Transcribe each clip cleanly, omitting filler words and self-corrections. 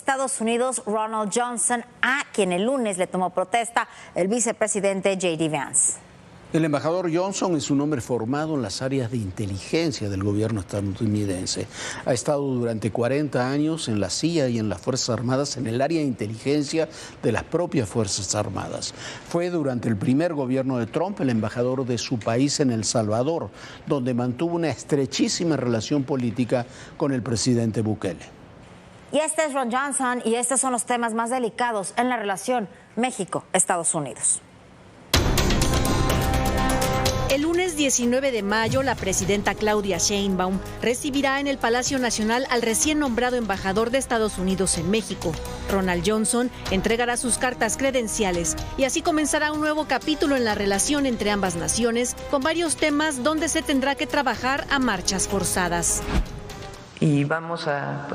Estados Unidos, Ronald Johnson, a quien el lunes le tomó protesta el vicepresidente J.D. Vance. El embajador Johnson es un hombre formado en las áreas de inteligencia del gobierno estadounidense. Ha estado durante 40 años en la CIA y en las Fuerzas Armadas en el área de inteligencia de las propias Fuerzas Armadas. Fue durante el primer gobierno de Trump el embajador de su país en El Salvador, donde mantuvo una estrechísima relación política con el presidente Bukele. Y este es Ron Johnson y estos son los temas más delicados en la relación México-Estados Unidos. El lunes 19 de mayo, la presidenta Claudia Sheinbaum recibirá en el Palacio Nacional al recién nombrado embajador de Estados Unidos en México. Ronald Johnson entregará sus cartas credenciales y así comenzará un nuevo capítulo en la relación entre ambas naciones, con varios temas donde se tendrá que trabajar a marchas forzadas. Y vamos a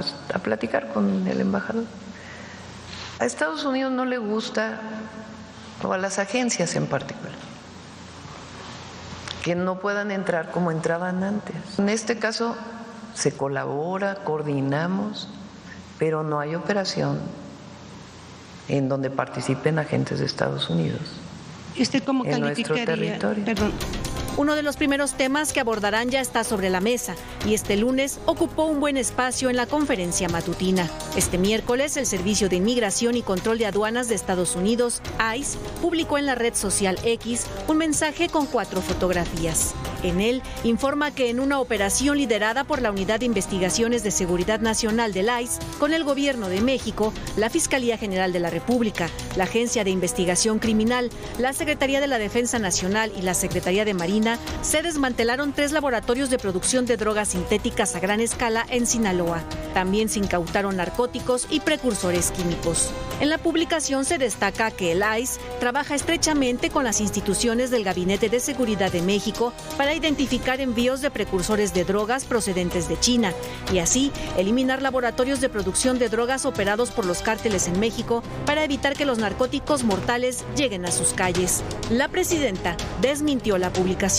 platicar con el embajador. A Estados Unidos no le gusta, o a las agencias en particular, que no puedan entrar como entraban antes. En este caso se colabora, coordinamos, pero no hay operación en donde participen agentes de Estados Unidos. ¿Y usted cómo calificaría? En nuestro territorio. Perdón. Uno de los primeros temas que abordarán ya está sobre la mesa y este lunes ocupó un buen espacio en la conferencia matutina. Este miércoles, el Servicio de Inmigración y Control de Aduanas de Estados Unidos, ICE, publicó en la red social X un mensaje con 4 fotografías. En él informa que en una operación liderada por la Unidad de Investigaciones de Seguridad Nacional del ICE, con el Gobierno de México, la Fiscalía General de la República, la Agencia de Investigación Criminal, la Secretaría de la Defensa Nacional y la Secretaría de Marina, se desmantelaron 3 laboratorios de producción de drogas sintéticas a gran escala en Sinaloa. También se incautaron narcóticos y precursores químicos. En la publicación se destaca que el ICE trabaja estrechamente con las instituciones del Gabinete de Seguridad de México para identificar envíos de precursores de drogas procedentes de China y así eliminar laboratorios de producción de drogas operados por los cárteles en México para evitar que los narcóticos mortales lleguen a sus calles. La presidenta desmintió la publicación.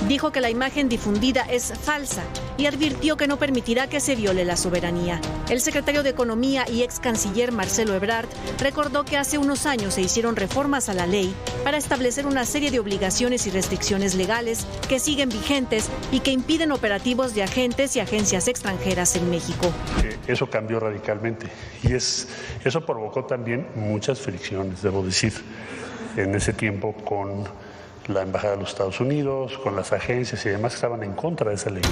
Dijo que la imagen difundida es falsa y advirtió que no permitirá que se viole la soberanía. El secretario de Economía y ex canciller Marcelo Ebrard recordó que hace unos años se hicieron reformas a la ley para establecer una serie de obligaciones y restricciones legales que siguen vigentes y que impiden operativos de agentes y agencias extranjeras en México. Eso cambió radicalmente y eso provocó también muchas fricciones, debo decir, en ese tiempo con la Embajada de los Estados Unidos, con las agencias y demás que estaban en contra de esa ley.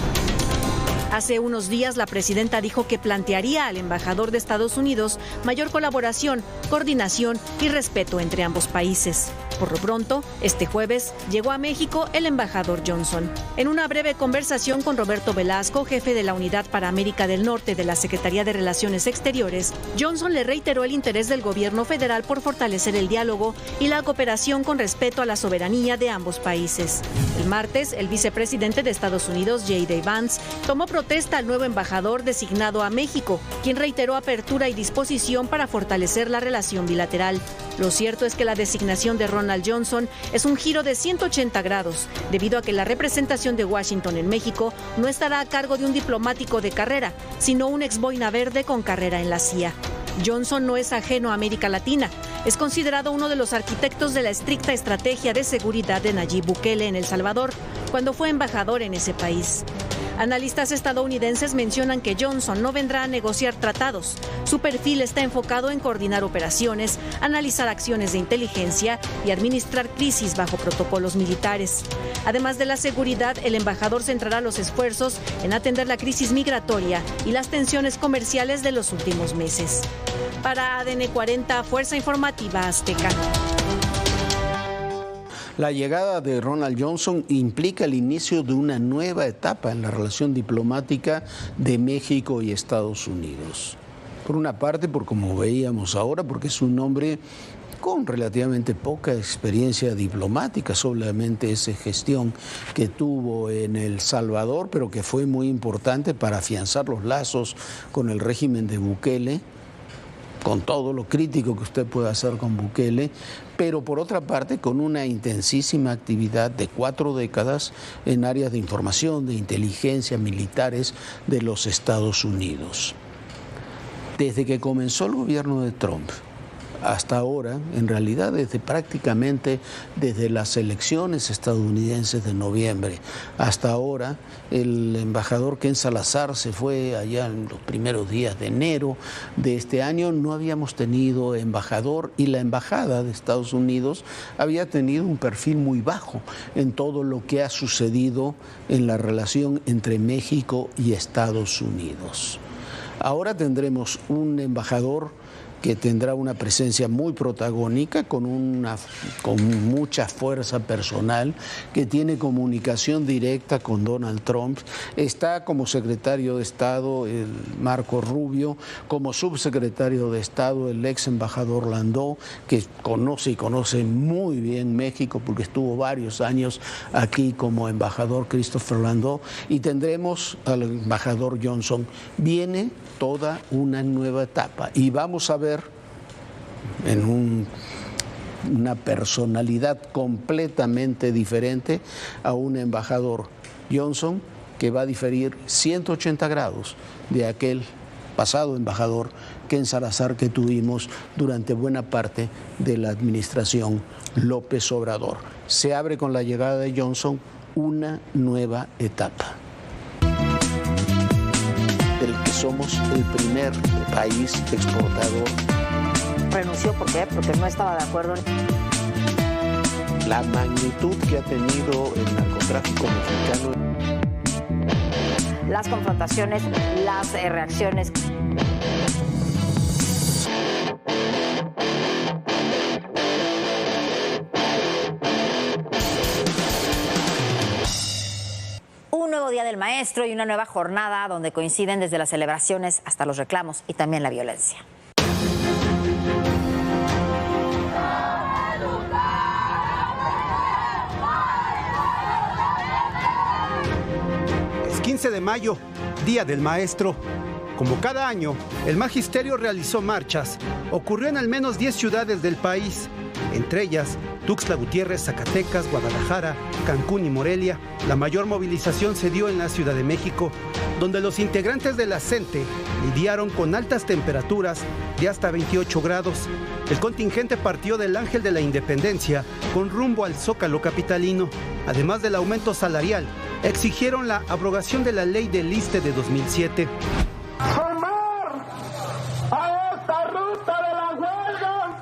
Hace unos días la presidenta dijo que plantearía al embajador de Estados Unidos mayor colaboración, coordinación y respeto entre ambos países. Por lo pronto, este jueves llegó a México el embajador Johnson. En una breve conversación con Roberto Velasco, jefe de la Unidad para América del Norte de la Secretaría de Relaciones Exteriores, Johnson le reiteró el interés del gobierno federal por fortalecer el diálogo y la cooperación con respeto a la soberanía de ambos países. El martes, el vicepresidente de Estados Unidos, J.D. Vance, tomó protesta al nuevo embajador designado a México, quien reiteró apertura y disposición para fortalecer la relación bilateral. Lo cierto es que la designación de Ronald Johnson es un giro de 180 grados, debido a que la representación de Washington en México no estará a cargo de un diplomático de carrera, sino un ex boina verde con carrera en la CIA. Johnson no es ajeno a América Latina. Es considerado uno de los arquitectos de la estricta estrategia de seguridad de Nayib Bukele en El Salvador, cuando fue embajador en ese país. Analistas estadounidenses mencionan que Johnson no vendrá a negociar tratados. Su perfil está enfocado en coordinar operaciones, analizar acciones de inteligencia y administrar crisis bajo protocolos militares. Además de la seguridad, el embajador centrará los esfuerzos en atender la crisis migratoria y las tensiones comerciales de los últimos meses. Para ADN 40, Fuerza Informativa Azteca. La llegada de Ronald Johnson implica el inicio de una nueva etapa en la relación diplomática de México y Estados Unidos. Por una parte, por como veíamos ahora, porque es un hombre con relativamente poca experiencia diplomática, solamente esa gestión que tuvo en El Salvador, pero que fue muy importante para afianzar los lazos con el régimen de Bukele, con todo lo crítico que usted puede hacer con Bukele, pero por otra parte con una intensísima actividad de 4 décadas en áreas de información, de inteligencia, militares de los Estados Unidos. Desde que comenzó el gobierno de Trump hasta ahora, en realidad prácticamente desde las elecciones estadounidenses de noviembre hasta ahora, el embajador Ken Salazar se fue allá en los primeros días de enero de este año. No habíamos tenido embajador y la embajada de Estados Unidos había tenido un perfil muy bajo en todo lo que ha sucedido en la relación entre México y Estados Unidos. Ahora tendremos un embajador que tendrá una presencia muy protagónica, con mucha fuerza personal, que tiene comunicación directa con Donald Trump. Está como secretario de Estado el Marco Rubio, como subsecretario de Estado el ex embajador Landau, que conoce muy bien México porque estuvo varios años aquí como embajador Christopher Landau, y tendremos al embajador Johnson. Viene toda una nueva etapa y vamos a ver en una personalidad completamente diferente a un embajador Johnson que va a diferir 180 grados de aquel pasado embajador Ken Salazar que tuvimos durante buena parte de la administración López Obrador. Se abre con la llegada de Johnson una nueva etapa, del que somos el primer país exportador. ¿Renunció por qué? Porque no estaba de acuerdo. La magnitud que ha tenido el narcotráfico mexicano. Las confrontaciones, las reacciones. Un nuevo Día del Maestro y una nueva jornada donde coinciden desde las celebraciones hasta los reclamos y también la violencia. Es 15 de mayo, Día del Maestro. Como cada año, el magisterio realizó marchas. Ocurrió en al menos 10 ciudades del país, entre ellas Tuxtla Gutiérrez, Zacatecas, Guadalajara, Cancún y Morelia. La mayor movilización se dio en la Ciudad de México, donde los integrantes de la CENTE lidiaron con altas temperaturas de hasta 28 grados. El contingente partió del Ángel de la Independencia con rumbo al Zócalo capitalino. Además del aumento salarial, exigieron la abrogación de la ley del ISSSTE de 2007. ¡Formar a esta ruta de la huelga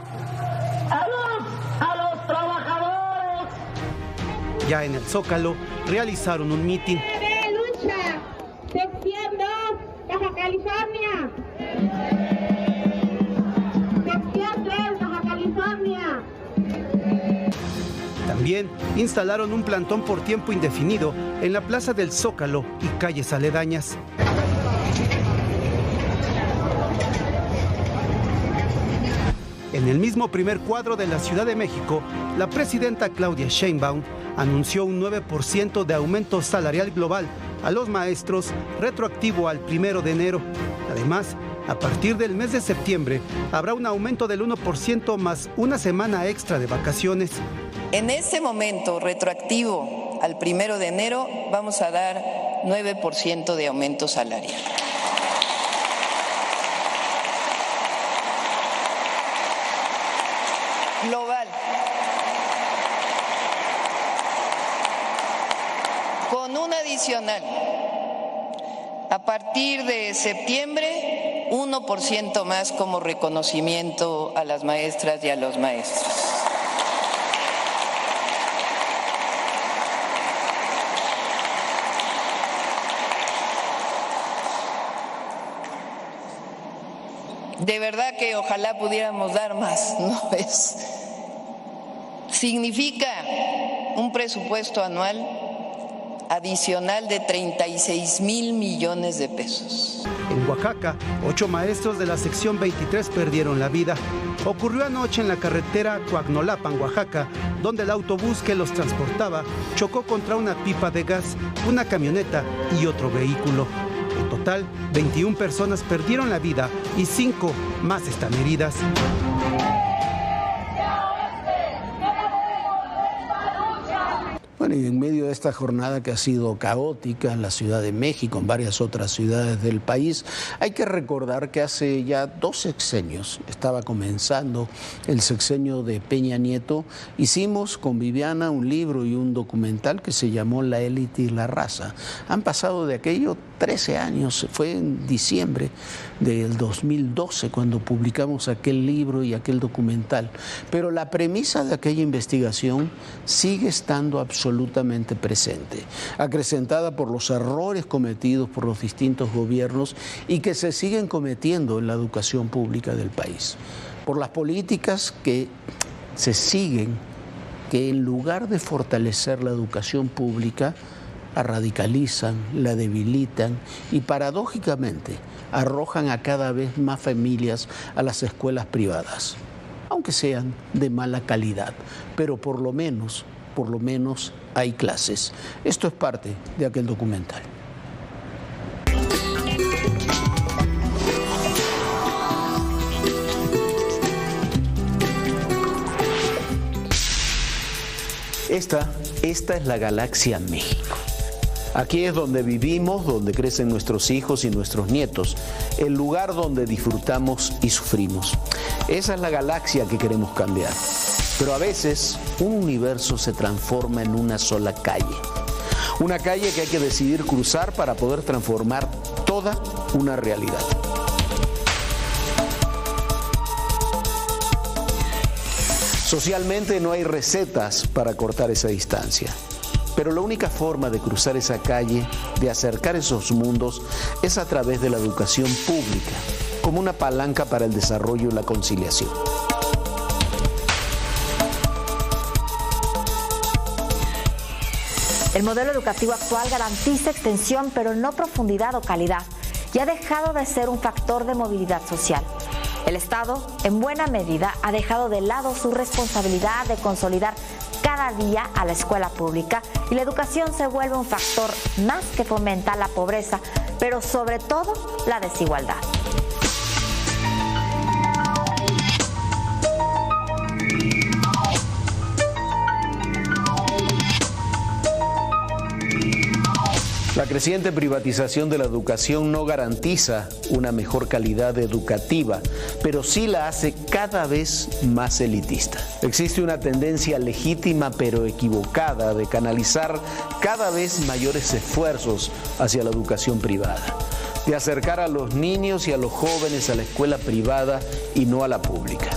a los trabajadores! Ya en el Zócalo realizaron un mitin. ¡Lucha! ¡Defiendo Baja California! ¡Defiende Baja California! También instalaron un plantón por tiempo indefinido en la Plaza del Zócalo y calles aledañas. En el mismo primer cuadro de la Ciudad de México, la presidenta Claudia Sheinbaum anunció un 9% de aumento salarial global a los maestros retroactivo al 1 de enero. Además, a partir del mes de septiembre habrá un aumento del 1% más una semana extra de vacaciones. En ese momento retroactivo al 1 de enero vamos a dar 9% de aumento salarial. Global. Con un adicional. A partir de septiembre, 1% más como reconocimiento a las maestras y a los maestros. De verdad que ojalá pudiéramos dar más, ¿no? Significa un presupuesto anual adicional de 36,000 millones de pesos. En Oaxaca, 8 maestros de la sección 23 perdieron la vida. Ocurrió anoche en la carretera Coagnolapan, Oaxaca, donde el autobús que los transportaba chocó contra una pipa de gas, una camioneta y otro vehículo. En total, 21 personas perdieron la vida y 5 más están heridas. Bueno, y en medio de esta jornada que ha sido caótica en la Ciudad de México, en varias otras ciudades del país, hay que recordar que hace ya 2 sexenios, estaba comenzando el sexenio de Peña Nieto, hicimos con Viviana un libro y un documental que se llamó La élite y la raza. Han pasado de aquello 13 años, fue en diciembre del 2012 cuando publicamos aquel libro y aquel documental, pero la premisa de aquella investigación sigue estando absolutamente presente, acrecentada por los errores cometidos por los distintos gobiernos y que se siguen cometiendo en la educación pública del país, por las políticas que se siguen, que en lugar de fortalecer la educación pública, la radicalizan, la debilitan y paradójicamente arrojan a cada vez más familias a las escuelas privadas, aunque sean de mala calidad, pero por lo menos hay clases. Esto es parte de aquel documental. Esta es la galaxia México. Aquí es donde vivimos, donde crecen nuestros hijos y nuestros nietos, el lugar donde disfrutamos y sufrimos. Esa es la galaxia que queremos cambiar. Pero a veces un universo se transforma en una sola calle. Una calle que hay que decidir cruzar para poder transformar toda una realidad. Socialmente no hay recetas para cortar esa distancia. Pero la única forma de cruzar esa calle, de acercar esos mundos, es a través de la educación pública, como una palanca para el desarrollo y la conciliación. El modelo educativo actual garantiza extensión, pero no profundidad o calidad, y ha dejado de ser un factor de movilidad social. El Estado, en buena medida, ha dejado de lado su responsabilidad de consolidar cada día a la escuela pública y la educación se vuelve un factor más que fomenta la pobreza, pero sobre todo la desigualdad. La creciente privatización de la educación no garantiza una mejor calidad educativa, pero sí la hace cada vez más elitista. Existe una tendencia legítima pero equivocada de canalizar cada vez mayores esfuerzos hacia la educación privada, de acercar a los niños y a los jóvenes a la escuela privada y no a la pública.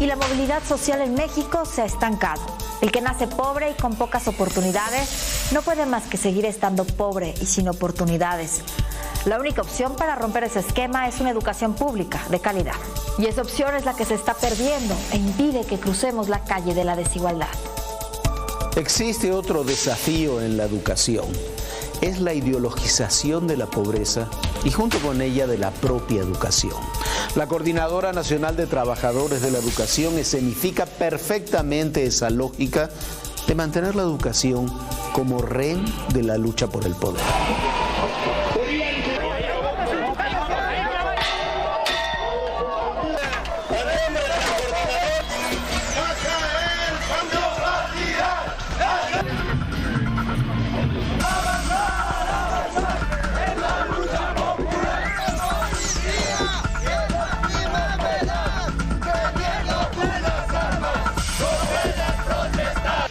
Y la movilidad social en México se ha estancado. El que nace pobre y con pocas oportunidades no puede más que seguir estando pobre y sin oportunidades. La única opción para romper ese esquema es una educación pública de calidad. Y esa opción es la que se está perdiendo e impide que crucemos la calle de la desigualdad. Existe otro desafío en la educación. Es la ideologización de la pobreza y junto con ella de la propia educación. La Coordinadora Nacional de Trabajadores de la Educación escenifica perfectamente esa lógica de mantener la educación como rehén de la lucha por el poder.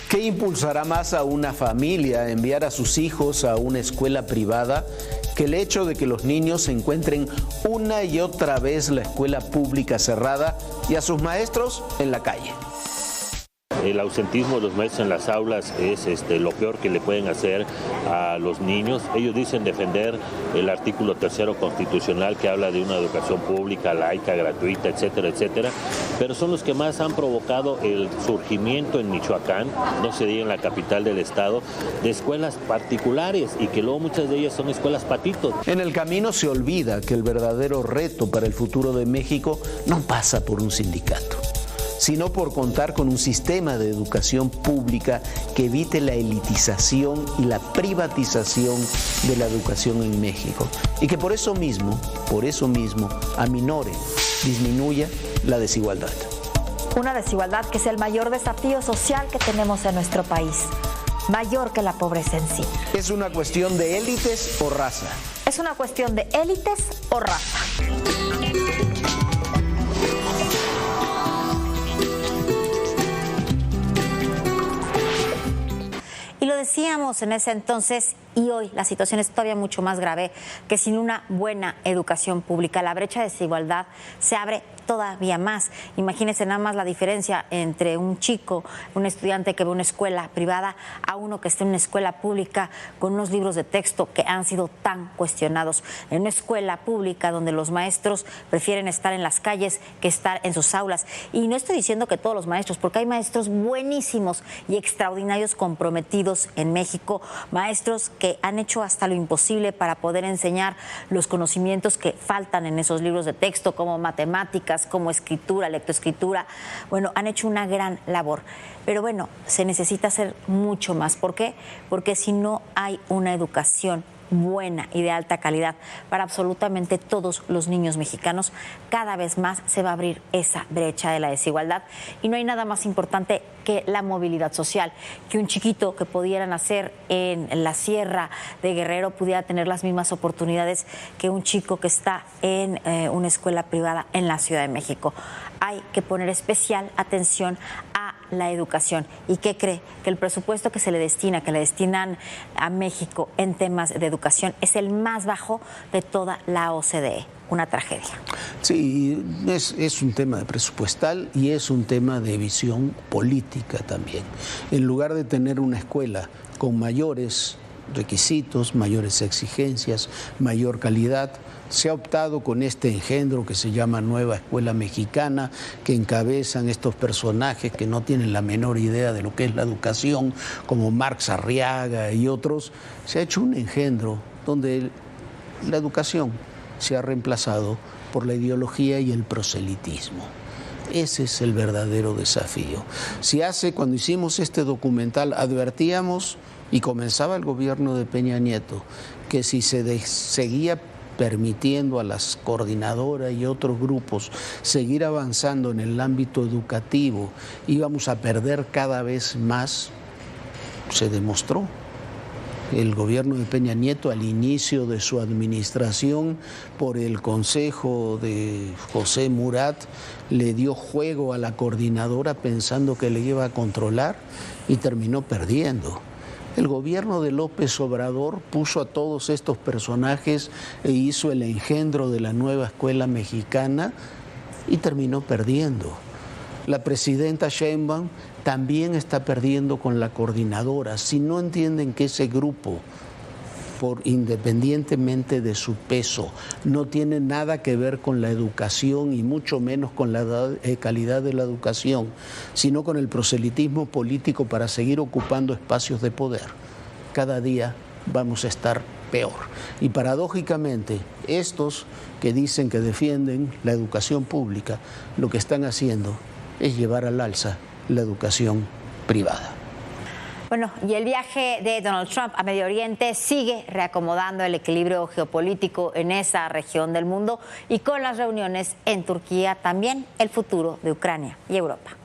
¿Qué impulsará más a una familia a enviar a sus hijos a una escuela privada que el hecho de que los niños encuentren una y otra vez la escuela pública cerrada y a sus maestros en la calle? El ausentismo de los maestros en las aulas es lo peor que le pueden hacer a los niños. Ellos dicen defender el artículo 3º constitucional que habla de una educación pública, laica, gratuita, etcétera, etcétera, pero son los que más han provocado el surgimiento en Michoacán, no se diga en la capital del estado, de escuelas particulares y que luego muchas de ellas son escuelas patitos. En el camino se olvida que el verdadero reto para el futuro de México no pasa por un sindicato, sino por contar con un sistema de educación pública que evite la elitización y la privatización de la educación en México y que por eso mismo, aminore, disminuya la desigualdad. Una desigualdad que es el mayor desafío social que tenemos en nuestro país, mayor que la pobreza en sí. ¿Es una cuestión de élites o raza? Es una cuestión de élites o raza. Y lo decíamos en ese entonces y hoy la situación es todavía mucho más grave, que sin una buena educación pública la brecha de desigualdad se abre todavía más. Imagínense nada más la diferencia entre un chico, un estudiante que ve una escuela privada a uno que está en una escuela pública con unos libros de texto que han sido tan cuestionados. En una escuela pública donde los maestros prefieren estar en las calles que estar en sus aulas. Y no estoy diciendo que todos los maestros, porque hay maestros buenísimos y extraordinarios comprometidos en México, maestros que han hecho hasta lo imposible para poder enseñar los conocimientos que faltan en esos libros de texto, como matemáticas, como escritura, lectoescritura. Bueno, han hecho una gran labor. Pero bueno, se necesita hacer mucho más. ¿Por qué? Porque si no hay una educación buena y de alta calidad para absolutamente todos los niños mexicanos, cada vez más se va a abrir esa brecha de la desigualdad. Y no hay nada más importante que la movilidad social, que un chiquito que pudiera nacer en la Sierra de Guerrero pudiera tener las mismas oportunidades que un chico que está en una escuela privada en la Ciudad de México. Hay que poner especial atención a la educación. ¿Y qué cree? Que el presupuesto que le destinan a México en temas de educación es el más bajo de toda la OCDE. Una tragedia. Sí, es un tema de presupuestal y es un tema de visión política también. En lugar de tener una escuela con mayores requisitos, mayores exigencias, mayor calidad, se ha optado con este engendro que se llama Nueva Escuela Mexicana, que encabezan estos personajes que no tienen la menor idea de lo que es la educación, como Marx Arriaga y otros. Se ha hecho un engendro donde la educación se ha reemplazado por la ideología y el proselitismo. Ese es el verdadero desafío. Cuando hicimos este documental, advertíamos, y comenzaba el gobierno de Peña Nieto, que si se seguía permitiendo a las coordinadoras y otros grupos seguir avanzando en el ámbito educativo, íbamos a perder cada vez más. Se demostró. El gobierno de Peña Nieto, al inicio de su administración, por el consejo de José Murat, le dio juego a la coordinadora pensando que le iba a controlar y terminó perdiendo. El gobierno de López Obrador puso a todos estos personajes e hizo el engendro de la Nueva Escuela Mexicana y terminó perdiendo. La presidenta Sheinbaum también está perdiendo con la coordinadora. Si no entienden que ese grupo, independientemente de su peso, no tiene nada que ver con la educación y mucho menos con la calidad de la educación, sino con el proselitismo político para seguir ocupando espacios de poder, cada día vamos a estar peor. Y paradójicamente, estos que dicen que defienden la educación pública, lo que están haciendo es llevar al alza la educación privada. Bueno, y el viaje de Donald Trump a Medio Oriente sigue reacomodando el equilibrio geopolítico en esa región del mundo, y con las reuniones en Turquía también el futuro de Ucrania y Europa.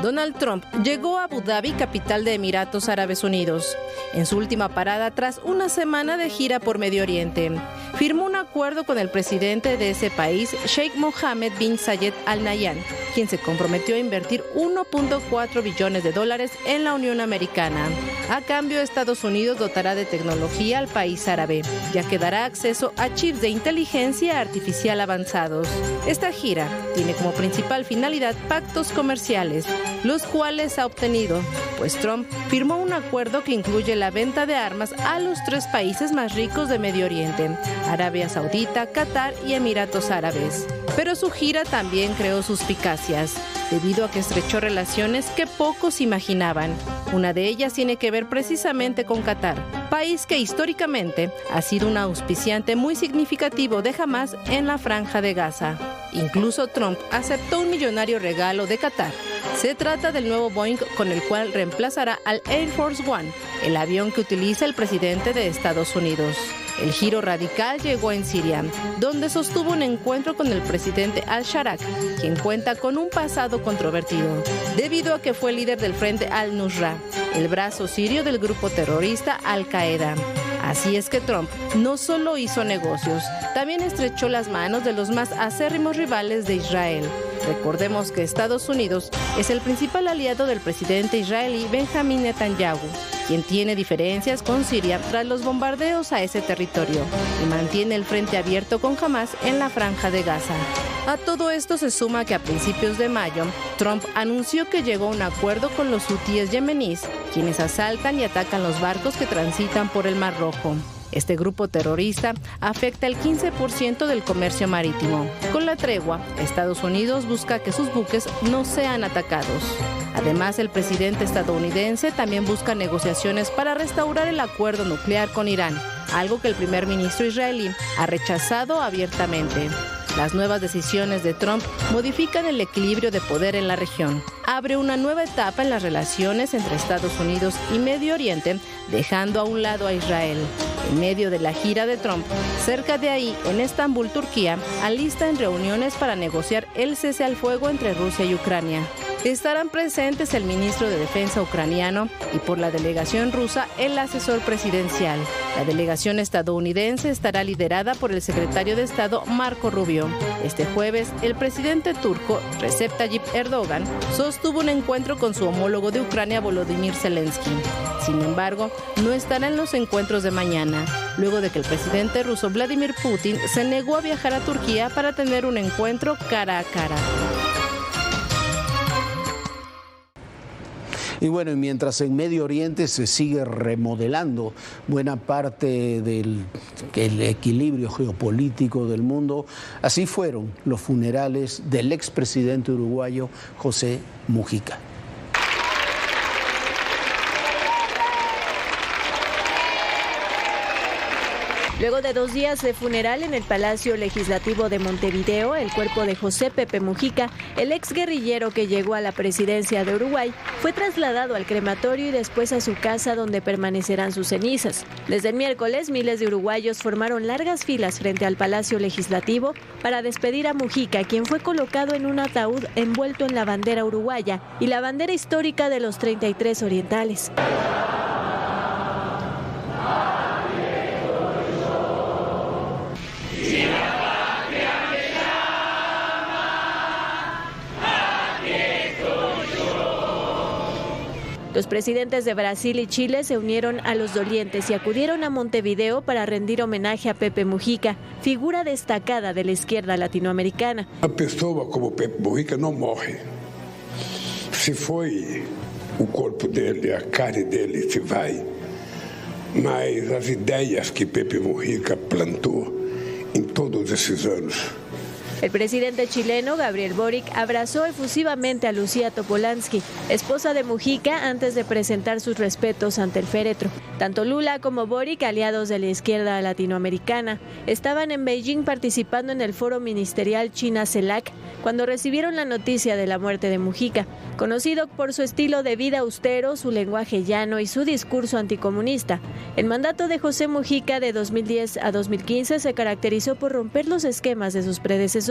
Donald Trump llegó a Abu Dhabi, capital de Emiratos Árabes Unidos, en su última parada tras una semana de gira por Medio Oriente. Firmó un acuerdo con el presidente de ese país, Sheikh Mohammed bin Zayed Al Nahyan, quien se comprometió a invertir $1.4 billones en la Unión Americana. A cambio, Estados Unidos dotará de tecnología al país árabe, ya que dará acceso a chips de inteligencia artificial avanzados. Esta gira tiene como principal finalidad pactos comerciales, los cuales ha obtenido, pues Trump firmó un acuerdo que incluye la venta de armas a los 3 países más ricos de Medio Oriente: Arabia Saudita, Qatar y Emiratos Árabes. Pero su gira también creó suspicacias, debido a que estrechó relaciones que pocos imaginaban. Una de ellas tiene que ver precisamente con Qatar, país que históricamente ha sido un auspiciante muy significativo de Hamás en la Franja de Gaza. Incluso Trump aceptó un millonario regalo de Qatar. Se trata del nuevo Boeing, con el cual reemplazará al Air Force One, el avión que utiliza el presidente de Estados Unidos. El giro radical llegó en Siria, donde sostuvo un encuentro con el presidente al-Sharak, quien cuenta con un pasado controvertido, debido a que fue líder del Frente al-Nusra, el brazo sirio del grupo terrorista Al-Qaeda. Así es que Trump no solo hizo negocios, también estrechó las manos de los más acérrimos rivales de Israel. Recordemos que Estados Unidos es el principal aliado del presidente israelí Benjamín Netanyahu, quien tiene diferencias con Siria tras los bombardeos a ese territorio y mantiene el frente abierto con Hamas en la Franja de Gaza. A todo esto se suma que a principios de mayo, Trump anunció que llegó a un acuerdo con los hutíes yemeníes, quienes asaltan y atacan los barcos que transitan por el Mar Rojo. Este grupo terrorista afecta el 15% del comercio marítimo. Con la tregua, Estados Unidos busca que sus buques no sean atacados. Además, el presidente estadounidense también busca negociaciones para restaurar el acuerdo nuclear con Irán, algo que el primer ministro israelí ha rechazado abiertamente. Las nuevas decisiones de Trump modifican el equilibrio de poder en la región. Abre una nueva etapa en las relaciones entre Estados Unidos y Medio Oriente, dejando a un lado a Israel. En medio de la gira de Trump, cerca de ahí, en Estambul, Turquía, alistan reuniones para negociar el cese al fuego entre Rusia y Ucrania. Estarán presentes el ministro de Defensa ucraniano y por la delegación rusa el asesor presidencial. La delegación estadounidense estará liderada por el secretario de Estado Marco Rubio. Este jueves, el presidente turco Recep Tayyip Erdogan sostuvo un encuentro con su homólogo de Ucrania Volodymyr Zelensky. Sin embargo, no estará en los encuentros de mañana, luego de que el presidente ruso Vladimir Putin se negó a viajar a Turquía para tener un encuentro cara a cara. Y bueno, mientras en Medio Oriente se sigue remodelando buena parte del equilibrio geopolítico del mundo, así fueron los funerales del expresidente uruguayo José Mujica. Luego de 2 días de funeral en el Palacio Legislativo de Montevideo, el cuerpo de José Pepe Mujica, el exguerrillero que llegó a la presidencia de Uruguay, fue trasladado al crematorio y después a su casa donde permanecerán sus cenizas. Desde el miércoles, miles de uruguayos formaron largas filas frente al Palacio Legislativo para despedir a Mujica, quien fue colocado en un ataúd envuelto en la bandera uruguaya y la bandera histórica de los 33 orientales. Los presidentes de Brasil y Chile se unieron a los dolientes y acudieron a Montevideo para rendir homenaje a Pepe Mujica, figura destacada de la izquierda latinoamericana. Uma pessoa como Pepe Mujica não morre. Se foi o corpo dele, a carne dele se vai, mas as ideias que Pepe Mujica plantou em todos esses anos. El presidente chileno, Gabriel Boric, abrazó efusivamente a Lucía Topolansky, esposa de Mujica, antes de presentar sus respetos ante el féretro. Tanto Lula como Boric, aliados de la izquierda latinoamericana, estaban en Beijing participando en el foro ministerial China-CELAC cuando recibieron la noticia de la muerte de Mujica. Conocido por su estilo de vida austero, su lenguaje llano y su discurso anticomunista, el mandato de José Mujica de 2010 a 2015 se caracterizó por romper los esquemas de sus predecesores.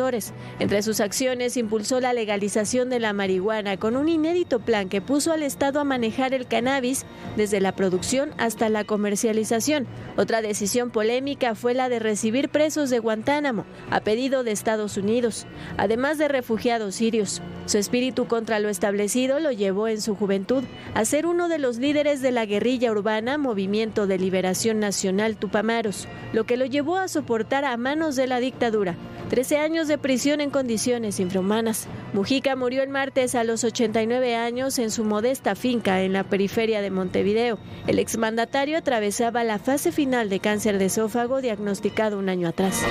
Entre sus acciones, impulsó la legalización de la marihuana con un inédito plan que puso al Estado a manejar el cannabis desde la producción hasta la comercialización. Otra decisión polémica fue la de recibir presos de Guantánamo, a pedido de Estados Unidos, además de refugiados sirios. Su espíritu contra lo establecido lo llevó en su juventud a ser uno de los líderes de la guerrilla urbana Movimiento de Liberación Nacional Tupamaros, lo que lo llevó a soportar a manos de la dictadura 13 años de prisión en condiciones infrahumanas. Mujica murió el martes a los 89 años en su modesta finca en la periferia de Montevideo. El exmandatario atravesaba la fase final de cáncer de esófago diagnosticado un año atrás.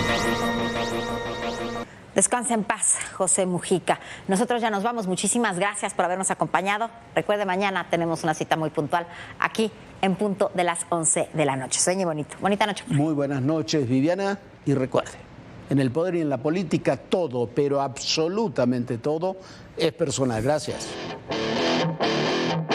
Descansa en paz, José Mujica. Nosotros ya nos vamos. Muchísimas gracias por habernos acompañado. Recuerde, mañana tenemos una cita muy puntual aquí en punto de las 11 de la noche. Sueñe bonito. Bonita noche. Muy buenas noches, Viviana. Y recuerde, en el poder y en la política todo, pero absolutamente todo, es personal. Gracias.